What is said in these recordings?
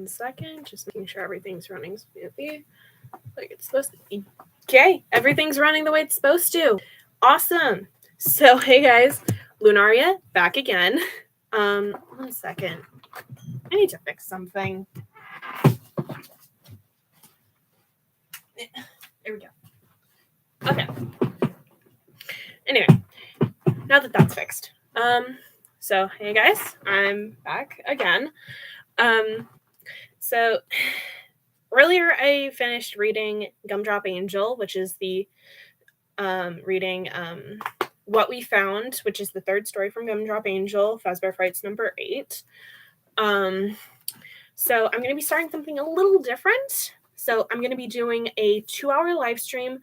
1 second. Just making sure everything's running smoothly like it's supposed to be. Okay, everything's running the way it's supposed to. Awesome. So, hey guys, Lunaria back again. 1 second. I need to fix something. There we go. Okay. Anyway, now that that's fixed. So hey guys, I'm back again. So earlier I finished reading Gumdrop Angel, which is the reading What We Found, which is the third story from Gumdrop Angel, Fazbear Frights number 8. So I'm going to be starting something a little different. So I'm going to be doing a 2-hour live stream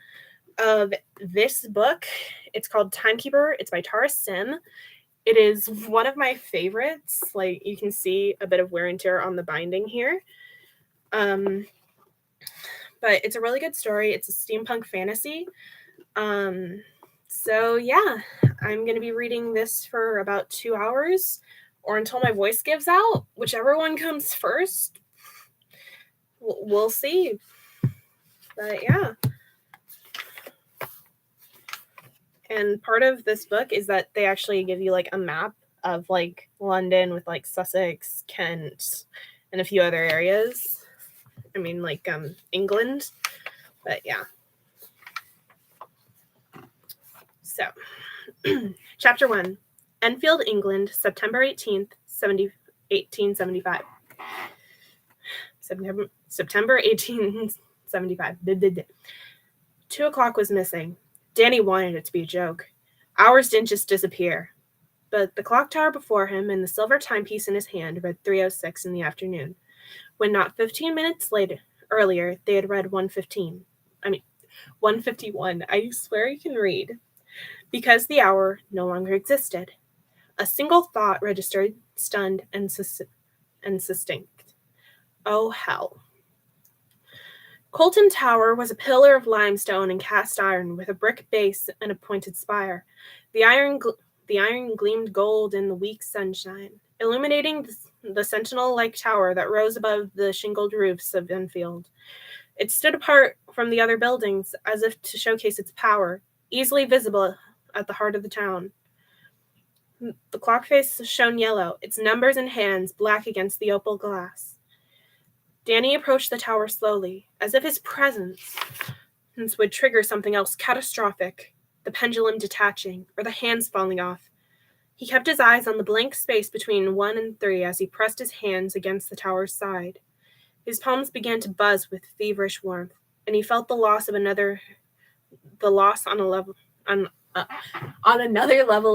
of this book. It's called Timekeeper. It's by Tara Sim. It is one of my favorites. Like, you can see a bit of wear and tear on the binding here. But it's a really good story. It's a steampunk fantasy. So yeah, I'm going to be reading this for about 2 hours or until my voice gives out. Whichever one comes first, we'll see. But yeah. And part of this book is that they actually give you like a map of like London with like Sussex, Kent, and a few other areas. I mean, like England. But yeah. So, Chapter 1, Enfield, England, September 18th, 1875. September 1875. 2 o'clock was missing. Danny wanted it to be a joke. Hours didn't just disappear. But the clock tower before him and the silver timepiece in his hand read 3:06 in the afternoon, when not 15 minutes earlier they had read 1:51. I swear I can read. Because the hour no longer existed. A single thought registered, stunned, and succinct. Oh, hell. Colton Tower was a pillar of limestone and cast iron with a brick base and a pointed spire. The iron gleamed gold in the weak sunshine, illuminating the sentinel-like tower that rose above the shingled roofs of Enfield. It stood apart from the other buildings, as if to showcase its power, easily visible at the heart of the town. The clock face shone yellow, its numbers and hands black against the opal glass. Danny approached the tower slowly, as if his presence would trigger something else catastrophic, the pendulum detaching, or the hands falling off. He kept his eyes on the blank space between 1 and 3 as he pressed his hands against the tower's side. His palms began to buzz with feverish warmth, and he felt the loss on another level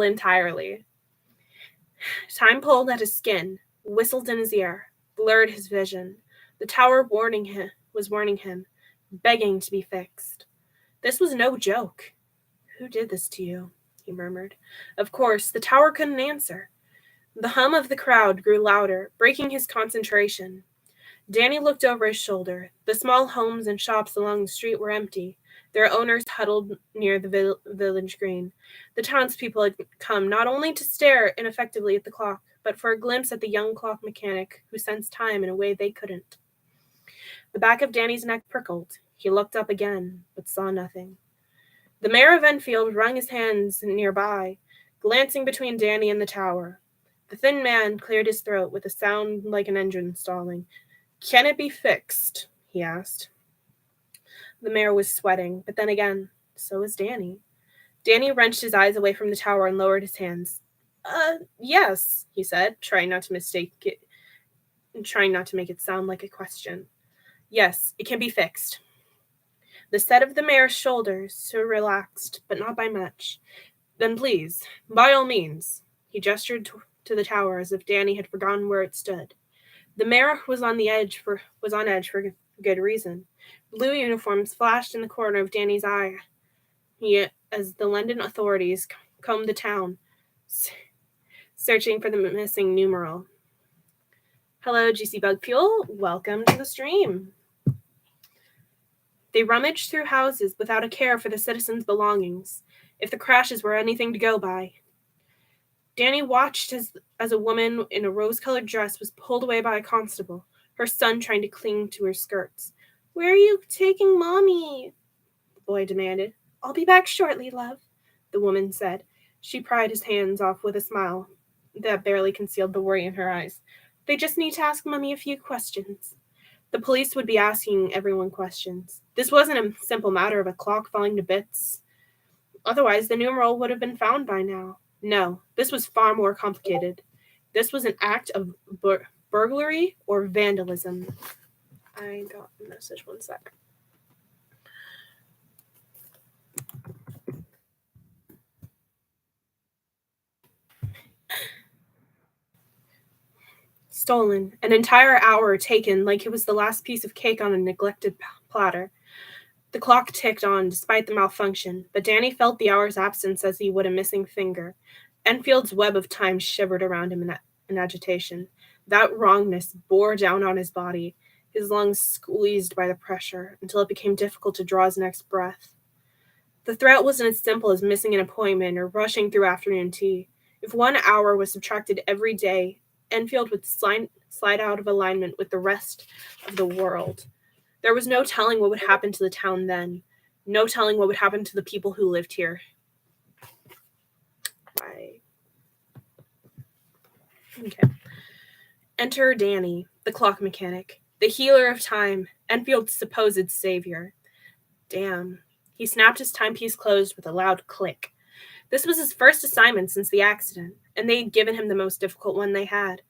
entirely. Time pulled at his skin, whistled in his ear, blurred his vision. The tower was warning him, begging to be fixed. This was no joke. Who did this to you? He murmured. Of course, the tower couldn't answer. The hum of the crowd grew louder, breaking his concentration. Danny looked over his shoulder. The small homes and shops along the street were empty, their owners huddled near the village green. The townspeople had come not only to stare ineffectively at the clock, but for a glimpse at the young clock mechanic who sensed time in a way they couldn't. The back of Danny's neck prickled. He looked up again, but saw nothing. The mayor of Enfield wrung his hands nearby, glancing between Danny and the tower. The thin man cleared his throat with a sound like an engine stalling. Can it be fixed? He asked. The mayor was sweating, but then again, so was Danny. Danny wrenched his eyes away from the tower and lowered his hands. Yes, he said, trying not to make it sound like a question. Yes, it can be fixed. The set of the mayor's shoulders relaxed, but not by much. Then please, by all means. He gestured to the tower as if Danny had forgotten where it stood. The mayor was on edge for good reason. Blue uniforms flashed in the corner of Danny's eye as the London authorities combed the town, searching for the missing numeral. Hello, GC Bug Fuel. Welcome to the stream. They rummaged through houses without a care for the citizens' belongings, if the crashes were anything to go by. Danny watched as a woman in a rose-colored dress was pulled away by a constable, her son trying to cling to her skirts. "Where are you taking Mommy?" the boy demanded. "I'll be back shortly, love," the woman said. She pried his hands off with a smile that barely concealed the worry in her eyes. "They just need to ask Mummy a few questions." The police would be asking everyone questions. This wasn't a simple matter of a clock falling to bits. Otherwise, the numeral would have been found by now. No, this was far more complicated. This was an act of burglary or vandalism. I got a message, one sec. Stolen. An entire hour taken like it was the last piece of cake on a neglected platter. The clock ticked on despite the malfunction, but Danny felt the hour's absence as he would a missing finger. Enfield's web of time shivered around him in agitation. That wrongness bore down on his body, his lungs squeezed by the pressure, until it became difficult to draw his next breath. The threat wasn't as simple as missing an appointment or rushing through afternoon tea. If 1 hour was subtracted every day, Enfield would slide out of alignment with the rest of the world. There was no telling what would happen to the town then. No telling what would happen to the people who lived here. Right. Okay. Enter Danny, the clock mechanic, the healer of time, Enfield's supposed savior. Damn. He snapped his timepiece closed with a loud click. This was his first assignment since the accident, and they had given him the most difficult one they had.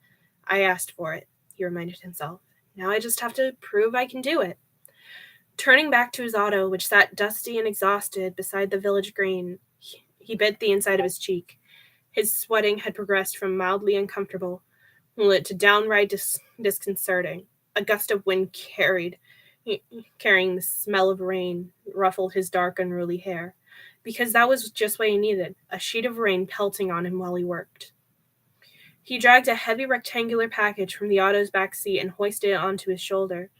"I asked for it," he reminded himself. "Now I just have to prove I can do it." Turning back to his auto, which sat dusty and exhausted beside the village green, he bit the inside of his cheek. His sweating had progressed from mildly uncomfortable to downright disconcerting. A gust of wind carrying the smell of rain ruffled his dark, unruly hair, because that was just what he needed, a sheet of rain pelting on him while he worked. He dragged a heavy rectangular package from the auto's back seat and hoisted it onto his shoulder.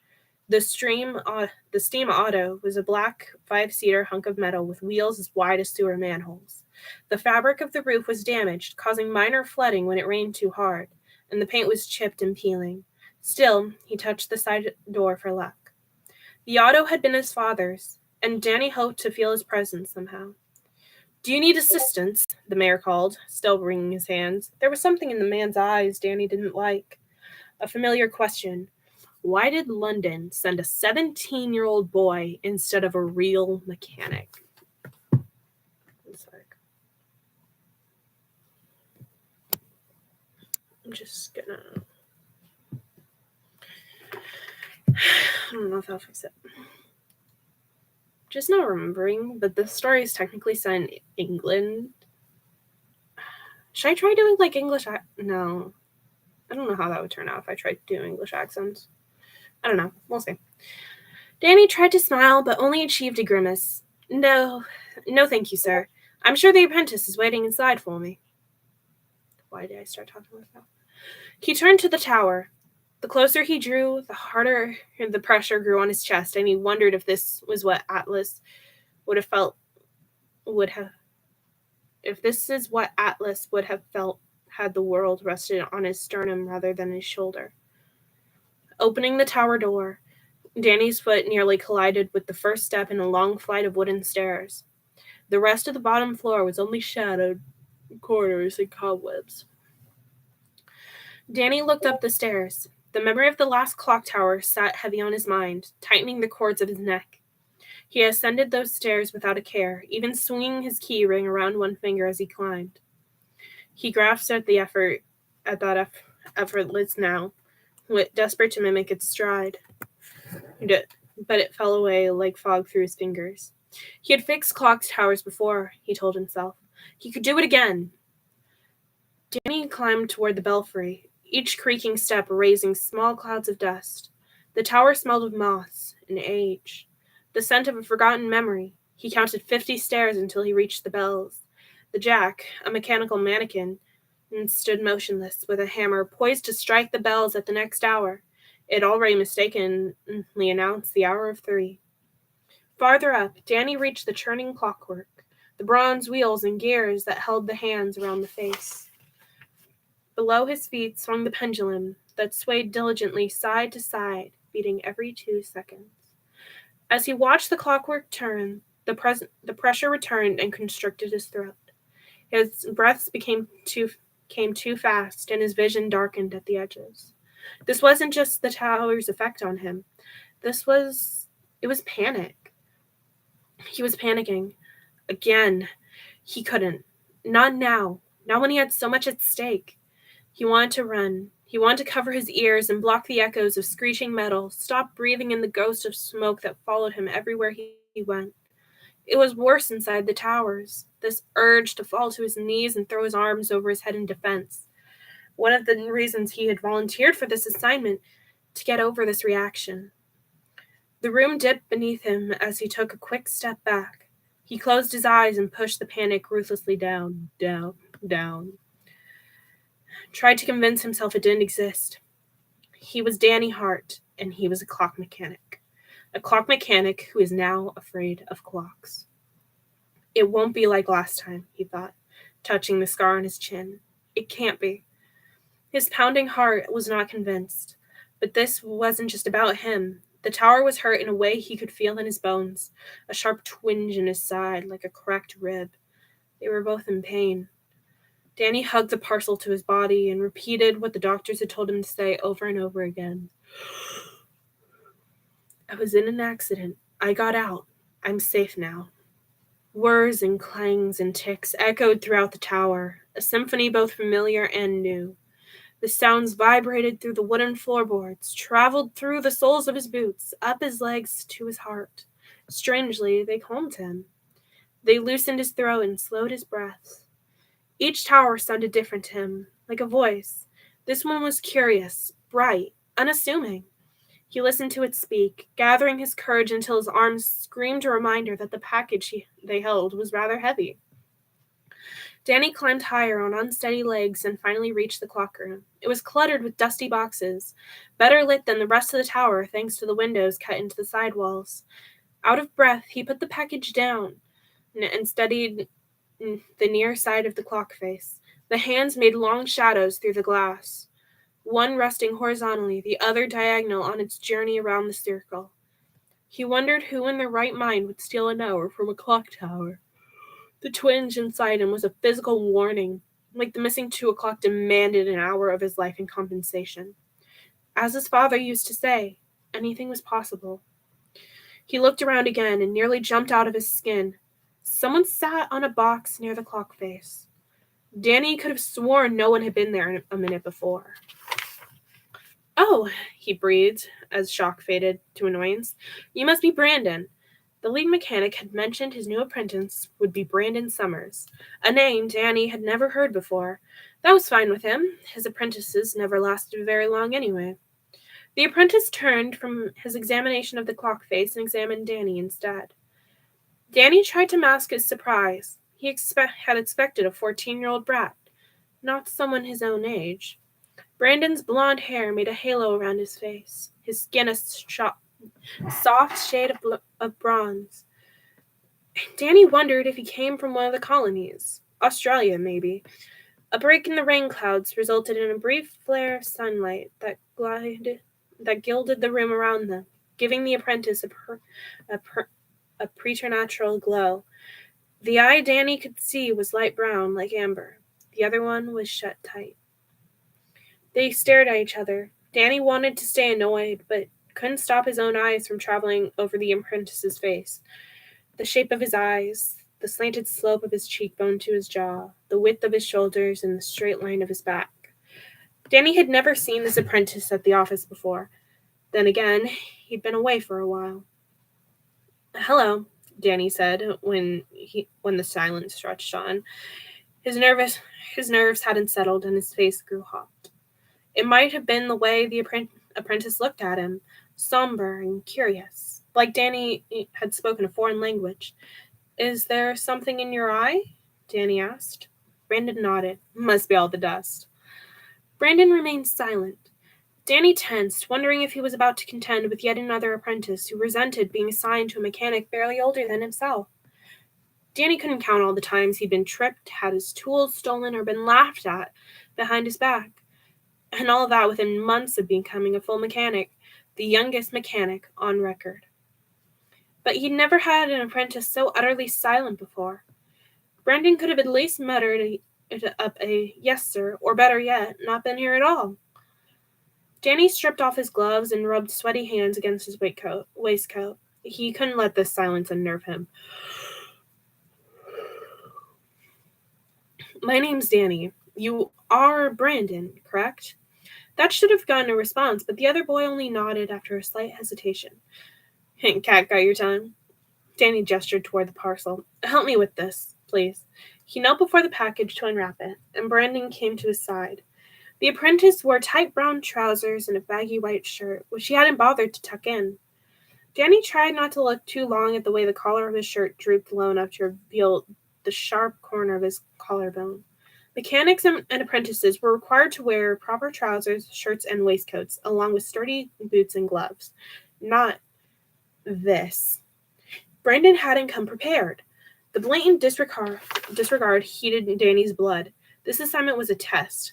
The steam auto was a black 5-seater hunk of metal with wheels as wide as sewer manholes. The fabric of the roof was damaged, causing minor flooding when it rained too hard, and the paint was chipped and peeling. Still, he touched the side door for luck. The auto had been his father's, and Danny hoped to feel his presence somehow. "Do you need assistance?" the mayor called, still wringing his hands. There was something in the man's eyes Danny didn't like. A familiar question. Why did London send a 17-year-old boy instead of a real mechanic? I'm just gonna... I don't know if I'll fix it. Just not remembering, but the story is technically set in England. Should I try doing like English? No. I don't know how that would turn out if I tried to do English accents. I don't know. We'll see. Danny tried to smile, but only achieved a grimace. No, thank you, sir. I'm sure the apprentice is waiting inside for me." Why did I start talking like that? He turned to the tower. The closer he drew, the harder the pressure grew on his chest, and he wondered if this was what Atlas if this is what Atlas would have felt had the world rested on his sternum rather than his shoulder. Opening the tower door, Danny's foot nearly collided with the first step in a long flight of wooden stairs. The rest of the bottom floor was only shadowed corridors and cobwebs. Danny looked up the stairs. The memory of the last clock tower sat heavy on his mind, tightening the cords of his neck. He ascended those stairs without a care, even swinging his key ring around one finger as he climbed. He grasped at that effortless now, desperate to mimic its stride. But it fell away like fog through his fingers. He had fixed clock towers before, he told himself. He could do it again. Danny climbed toward the belfry, each creaking step raising small clouds of dust. The tower smelled of moss and age, the scent of a forgotten memory. He counted 50 stairs until he reached the bells. The jack, a mechanical mannequin, stood motionless, with a hammer poised to strike the bells at the next hour. It already mistakenly announced the hour of 3. Farther up, Danny reached the churning clockwork, the bronze wheels and gears that held the hands around the face. Below his feet swung the pendulum, that swayed diligently side to side, beating every 2 seconds. As he watched the clockwork turn, the pressure returned and constricted his throat. His breaths came too fast, and his vision darkened at the edges. This wasn't just the tower's effect on him. It was panic. He was panicking. Again. He couldn't. Not now. Not when he had so much at stake. He wanted to run. He wanted to cover his ears and block the echoes of screeching metal, stop breathing in the ghost of smoke that followed him everywhere he went. It was worse inside the towers, this urge to fall to his knees and throw his arms over his head in defense. One of the reasons he had volunteered for this assignment, to get over this reaction. The room dipped beneath him as he took a quick step back. He closed his eyes and pushed the panic ruthlessly down, down, down. Tried to convince himself it didn't exist. He was Danny Hart, and he was a clock mechanic. A clock mechanic who is now afraid of clocks. It won't be like last time, he thought, touching the scar on his chin. It can't be. His pounding heart was not convinced. But this wasn't just about him. The tower was hurt in a way he could feel in his bones, a sharp twinge in his side like a cracked rib. They were both in pain. Danny hugged the parcel to his body and repeated what the doctors had told him to say over and over again. I was in an accident. I got out. I'm safe now. Whirs and clangs and ticks echoed throughout the tower, a symphony both familiar and new. The sounds vibrated through the wooden floorboards, traveled through the soles of his boots, up his legs to his heart. Strangely, they calmed him. They loosened his throat and slowed his breath. Each tower sounded different to him, like a voice. This one was curious, bright, unassuming. He listened to it speak, gathering his courage until his arms screamed a reminder that the package they held was rather heavy. Danny climbed higher on unsteady legs and finally reached the clock room. It was cluttered with dusty boxes, better lit than the rest of the tower thanks to the windows cut into the side walls. Out of breath, he put the package down and studied the near side of the clock face. The hands made long shadows through the glass, one resting horizontally, the other diagonal on its journey around the circle. He wondered who in their right mind would steal an hour from a clock tower. The twinge inside him was a physical warning, like the missing 2 o'clock demanded an hour of his life in compensation. As his father used to say, anything was possible. He looked around again and nearly jumped out of his skin. Someone sat on a box near the clock face. Danny could have sworn no one had been there a minute before. Oh, he breathed as shock faded to annoyance. You must be Brandon. The lead mechanic had mentioned his new apprentice would be Brandon Summers, a name Danny had never heard before. That was fine with him. His apprentices never lasted very long anyway. The apprentice turned from his examination of the clock face and examined Danny instead. Danny tried to mask his surprise. He had expected a 14-year-old brat, not someone his own age. Brandon's blonde hair made a halo around his face, his skin a soft shade of bronze. Danny wondered if he came from one of the colonies. Australia, maybe. A break in the rain clouds resulted in a brief flare of sunlight that gilded the room around them, giving the apprentice a preternatural glow. The eye Danny could see was light brown, like amber. The other one was shut tight. They stared at each other. Danny wanted to stay annoyed, but couldn't stop his own eyes from traveling over the apprentice's face. The shape of his eyes, the slanted slope of his cheekbone to his jaw, the width of his shoulders, and the straight line of his back. Danny had never seen this apprentice at the office before. Then again, he'd been away for a while. Hello, Danny said when the silence stretched on. His nerves hadn't settled and his face grew hot. It might have been the way the apprentice looked at him, somber and curious, like Danny had spoken a foreign language. Is there something in your eye? Danny asked. Brandon nodded. Must be all the dust. Brandon remained silent. Danny tensed, wondering if he was about to contend with yet another apprentice who resented being assigned to a mechanic barely older than himself. Danny couldn't count all the times he'd been tricked, had his tools stolen, or been laughed at behind his back. And all that within months of becoming a full mechanic, the youngest mechanic on record. But he'd never had an apprentice so utterly silent before. Brandon could have at least muttered up a yes, sir, or better yet, not been here at all. Danny stripped off his gloves and rubbed sweaty hands against his waistcoat. He couldn't let this silence unnerve him. My name's Danny. You are Brandon, correct? That should have gotten a response, but the other boy only nodded after a slight hesitation. Cat got your tongue? Danny gestured toward the parcel. Help me with this, please. He knelt before the package to unwrap it, and Brandon came to his side. The apprentice wore tight brown trousers and a baggy white shirt, which he hadn't bothered to tuck in. Danny tried not to look too long at the way the collar of his shirt drooped low enough to reveal the sharp corner of his collarbone. Mechanics and apprentices were required to wear proper trousers, shirts, and waistcoats, along with sturdy boots and gloves. Not this. Brandon hadn't come prepared. The blatant disregard heated Danny's blood. This assignment was a test.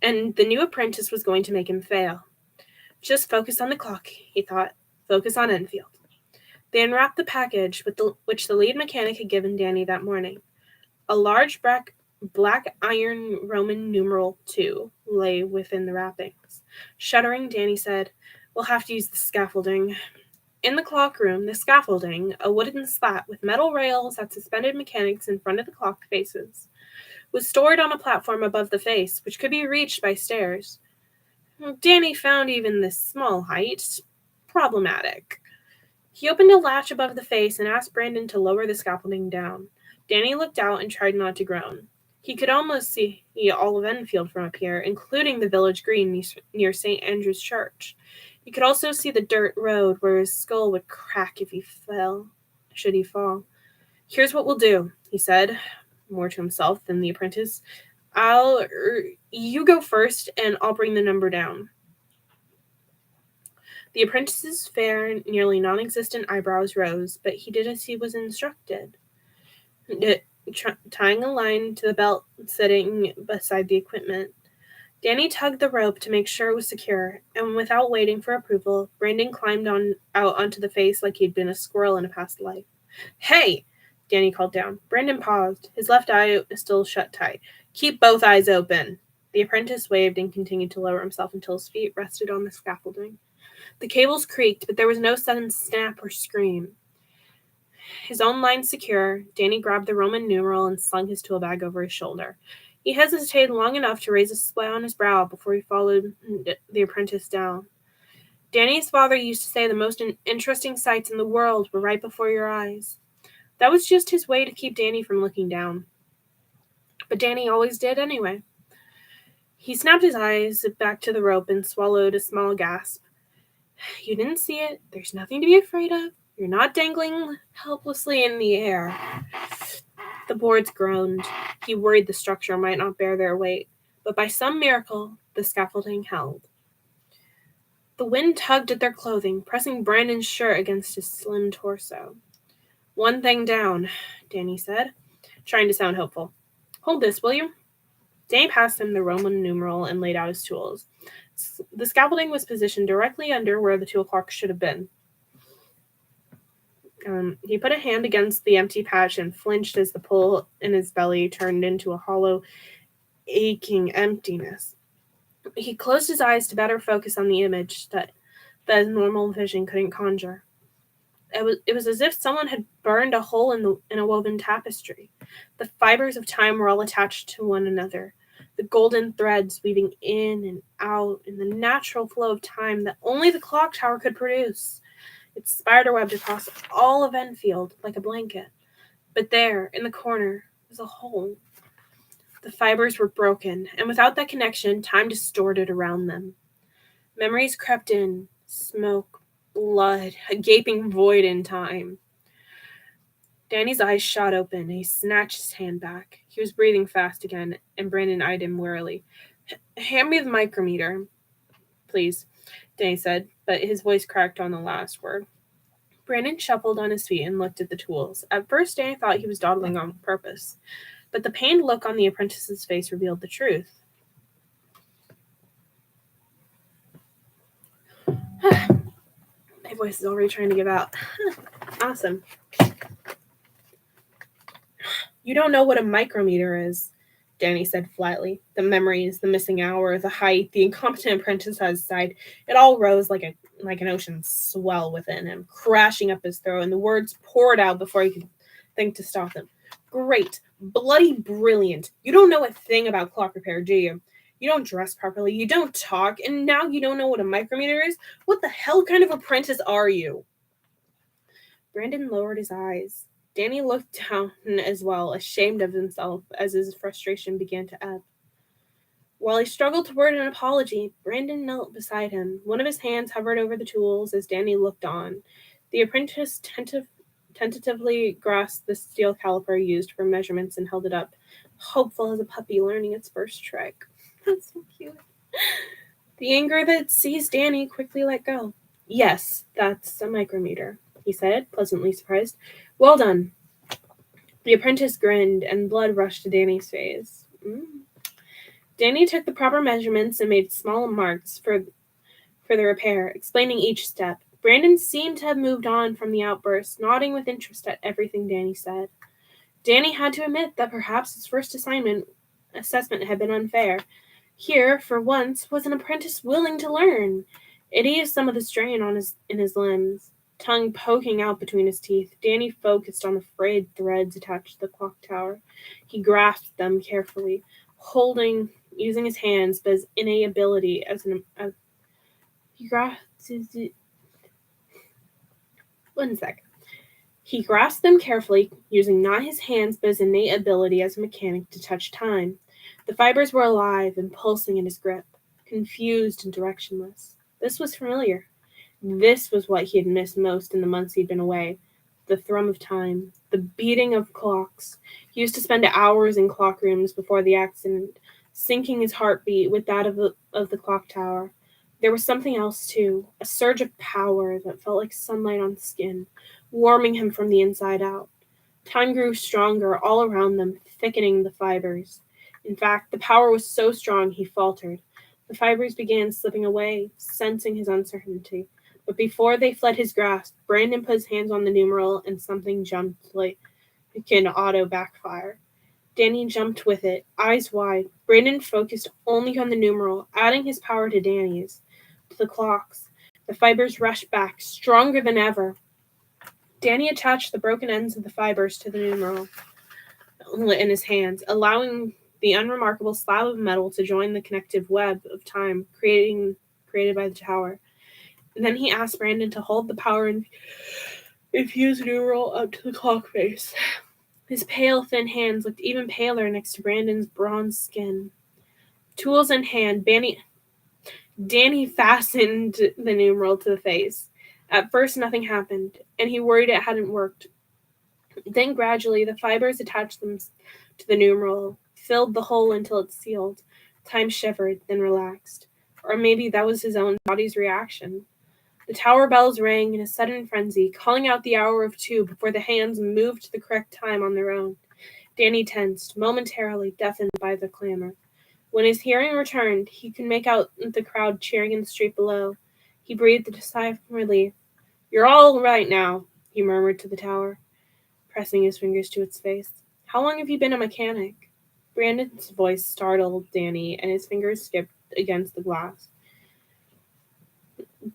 And the new apprentice was going to make him fail. Just focus on the clock, he thought. Focus on Enfield. They unwrapped the package which the lead mechanic had given Danny that morning. A large black iron Roman numeral 2 lay within the wrappings. Shuddering, Danny said, We'll have to use the scaffolding. In the clock room, the scaffolding, a wooden slat with metal rails that suspended mechanics in front of the clock faces, was stored on a platform above the face, which could be reached by stairs. Danny found even this small height problematic. He opened a latch above the face and asked Brandon to lower the scaffolding down. Danny looked out and tried not to groan. He could almost see all of Enfield from up here, including the village green near St. Andrew's Church. He could also see the dirt road where his skull would crack if he fell, should he fall. Here's what we'll do, he said, more to himself than the apprentice. You go first, and I'll bring the number down. The apprentice's fair, nearly non-existent eyebrows rose, but he did as he was instructed, tying a line to the belt sitting beside the equipment. Danny tugged the rope to make sure it was secure, and without waiting for approval, Brandon climbed out onto the face like he'd been a squirrel in a past life. Hey! Danny called down. Brandon paused, his left eye still shut tight. Keep both eyes open. The apprentice waved and continued to lower himself until his feet rested on the scaffolding. The cables creaked, but there was no sudden snap or scream. His own line secure, Danny grabbed the Roman numeral and slung his tool bag over his shoulder. He hesitated long enough to raise a sweat on his brow before he followed the apprentice down. Danny's father used to say the most interesting sights in the world were right before your eyes. That was just his way to keep Danny from looking down. But Danny always did anyway. He snapped his eyes back to the rope and swallowed a small gasp. You didn't see it. There's nothing to be afraid of. You're not dangling helplessly in the air. The boards groaned. He worried the structure might not bear their weight, but by some miracle, the scaffolding held. The wind tugged at their clothing, pressing Brandon's shirt against his slim torso. One thing down, Danny said, trying to sound hopeful. Hold this, will you? Danny passed him the Roman numeral and laid out his tools. The scaffolding was positioned directly under where the 2 o'clock should have been. He put a hand against the empty patch and flinched as the pull in his belly turned into a hollow, aching emptiness. He closed his eyes to better focus on the image that his normal vision couldn't conjure. It was as if someone had burned a hole in a woven tapestry. The fibers of time were all attached to one another, the golden threads weaving in and out in the natural flow of time that only the clock tower could produce. It spiderwebbed across all of Enfield like a blanket. But there, in the corner, was a hole. The fibers were broken, and without that connection, time distorted around them. Memories crept in, smoke, blood, a gaping void in time. Danny's eyes shot open, and he snatched his hand back. He was breathing fast again, and Brandon eyed him warily. Hand me the micrometer, please, Danny said, but his voice cracked on the last word. Brandon shuffled on his feet and looked at the tools. At first, Danny thought he was dawdling on purpose. But the pained look on the apprentice's face revealed the truth. My voice is already trying to give out. Awesome. You don't know what a micrometer is, Danny said flatly. The memories, the missing hour, the height, the incompetent apprentice at his side, it all rose like an ocean swell within him, crashing up his throat, and the words poured out before he could think to stop them. Great, bloody brilliant. You don't know a thing about clock repair, do you? You don't dress properly, you don't talk, and now you don't know what a micrometer is? What the hell kind of apprentice are you? Brandon lowered his eyes. Danny looked down as well, ashamed of himself as his frustration began to ebb. While he struggled to word an apology, Brandon knelt beside him. One of his hands hovered over the tools as Danny looked on. The apprentice tentatively grasped the steel caliper used for measurements and held it up, hopeful as a puppy learning its first trick. That's so cute. The anger that seized Danny quickly let go. Yes, that's a micrometer, he said, pleasantly surprised. Well done. The apprentice grinned, and blood rushed to Danny's face. Danny took the proper measurements and made small marks for the repair, explaining each step. Brandon seemed to have moved on from the outburst, nodding with interest at everything Danny said. Danny had to admit that perhaps his first assessment had been unfair. Here, for once, was an apprentice willing to learn. It eased some of the strain in his limbs. Tongue poking out between his teeth, Danny focused on the frayed threads attached to the clock tower. He grasped them carefully, using his hands, but his innate ability he grasped them carefully, using not his hands, but his innate ability as a mechanic to touch time. The fibers were alive and pulsing in his grip, confused and directionless. This was familiar. This was what he had missed most in the months he'd been away. The thrum of time, the beating of clocks. He used to spend hours in clock rooms before the accident, syncing his heartbeat with that of the clock tower. There was something else, too, a surge of power that felt like sunlight on skin, warming him from the inside out. Time grew stronger all around them, thickening the fibers. In fact, the power was so strong he faltered. The fibers began slipping away, sensing his uncertainty. But before they fled his grasp, Brandon put his hands on the numeral and something jumped like an auto backfire. Danny jumped with it, eyes wide. Brandon focused only on the numeral, adding his power to Danny's, to the clocks. The fibers rushed back, stronger than ever. Danny attached the broken ends of the fibers to the numeral in his hands, allowing the unremarkable slab of metal to join the connective web of time created by the tower. And then he asked Brandon to hold the power infused numeral up to the clock face. His pale, thin hands looked even paler next to Brandon's bronze skin. Tools in hand, Danny fastened the numeral to the face. At first, nothing happened, and he worried it hadn't worked. Then, gradually, the fibers attached them to the numeral, filled the hole until it sealed. Time shivered, then relaxed. Or maybe that was his own body's reaction. The tower bells rang in a sudden frenzy, calling out the hour of 2 before the hands moved to the correct time on their own. Danny tensed, momentarily deafened by the clamor. When his hearing returned, he could make out the crowd cheering in the street below. He breathed a sigh of relief. "You're all right now," he murmured to the tower, pressing his fingers to its face. "How long have you been a mechanic?" Brandon's voice startled Danny, and his fingers skipped against the glass.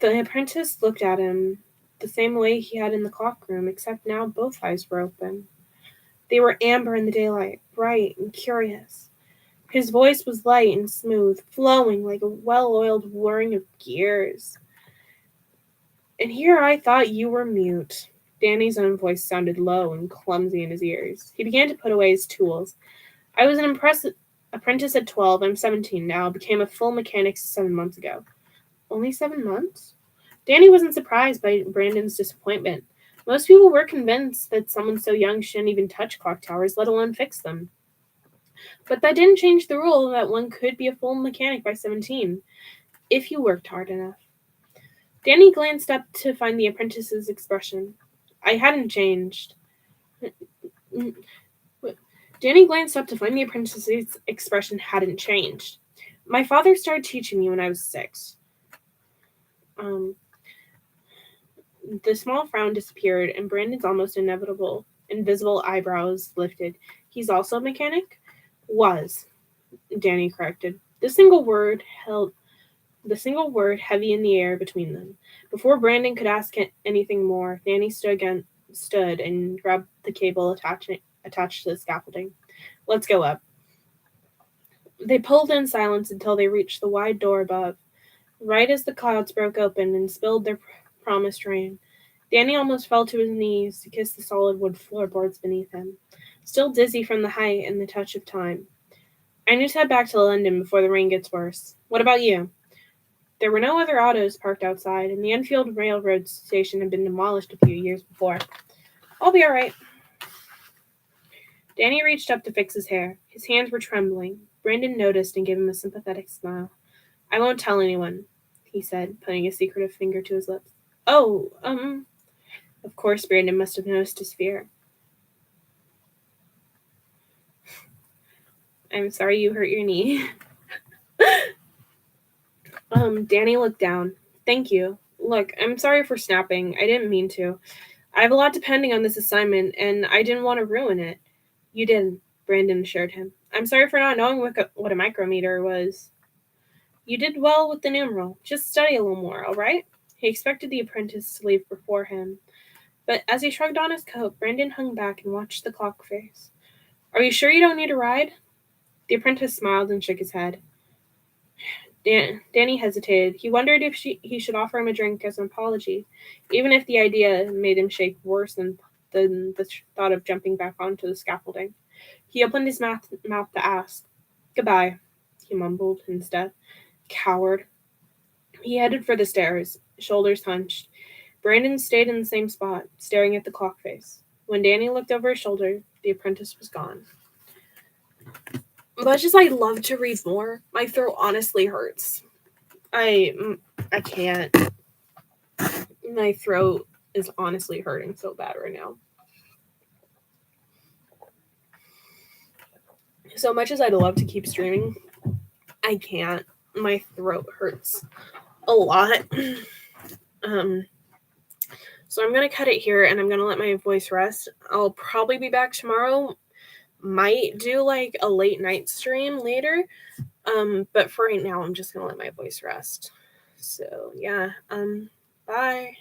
The apprentice looked at him the same way he had in the clock room, except now both eyes were open. They were amber in the daylight, bright and curious. His voice was light and smooth, flowing like a well-oiled whirring of gears. "And here I thought you were mute." Danny's own voice sounded low and clumsy in his ears. He began to put away his tools. "I was an apprentice at 12. I'm 17 now. Became a full mechanic 7 months ago." "Only 7 months?" Danny wasn't surprised by Brandon's disappointment. Most people were convinced that someone so young shouldn't even touch clock towers, let alone fix them. But that didn't change the rule that one could be a full mechanic by 17, if you worked hard enough. Danny glanced up to find the apprentice's expression. "I hadn't changed." Danny glanced up to find the apprentice's expression hadn't changed. My father started teaching me when I was 6. Um, the small frown disappeared, and Brandon's almost invisible eyebrows lifted. He's also a mechanic? Was, Danny corrected. The single word heavy in the air between them. Before Brandon could ask anything more, Danny stood and grabbed the cable attached to the scaffolding. Let's go up. They pulled in silence until they reached the wide door above. Right as the clouds broke open and spilled their promised rain, Danny almost fell to his knees to kiss the solid wood floorboards beneath him, still dizzy from the height and the touch of time. I need to head back to London before the rain gets worse. What about you? There were no other autos parked outside, and the Enfield Railroad station had been demolished a few years before. I'll be all right. Danny reached up to fix his hair. His hands were trembling. Brandon noticed and gave him a sympathetic smile. I won't tell anyone, he said, putting a secretive finger to his lips. Oh, Of course Brandon must have noticed his fear. I'm sorry you hurt your knee. Danny looked down. Thank you. Look, I'm sorry for snapping. I didn't mean to. I have a lot depending on this assignment, and I didn't want to ruin it. You didn't, Brandon assured him. I'm sorry for not knowing what a micrometer was. You did well with the numeral. Just study a little more, all right? He expected the apprentice to leave before him, but as he shrugged on his coat, Brandon hung back and watched the clock face. Are you sure you don't need a ride? The apprentice smiled and shook his head. Danny hesitated. He wondered if he should offer him a drink as an apology, even if the idea made him shake worse than the thought of jumping back onto the scaffolding. He opened his mouth to ask. Goodbye, he mumbled instead. Coward. He headed for the stairs, shoulders hunched. Brandon stayed in the same spot, staring at the clock face. When Danny looked over his shoulder, the apprentice was gone. Much as I'd love to read more, my throat honestly hurts. I can't. My throat is honestly hurting so bad right now. So much as I'd love to keep streaming, I can't. My throat hurts a lot. So I'm going to cut it here and I'm going to let my voice rest. I'll probably be back tomorrow. Might do like a late night stream later. But for right now, I'm just going to let my voice rest. So yeah, bye.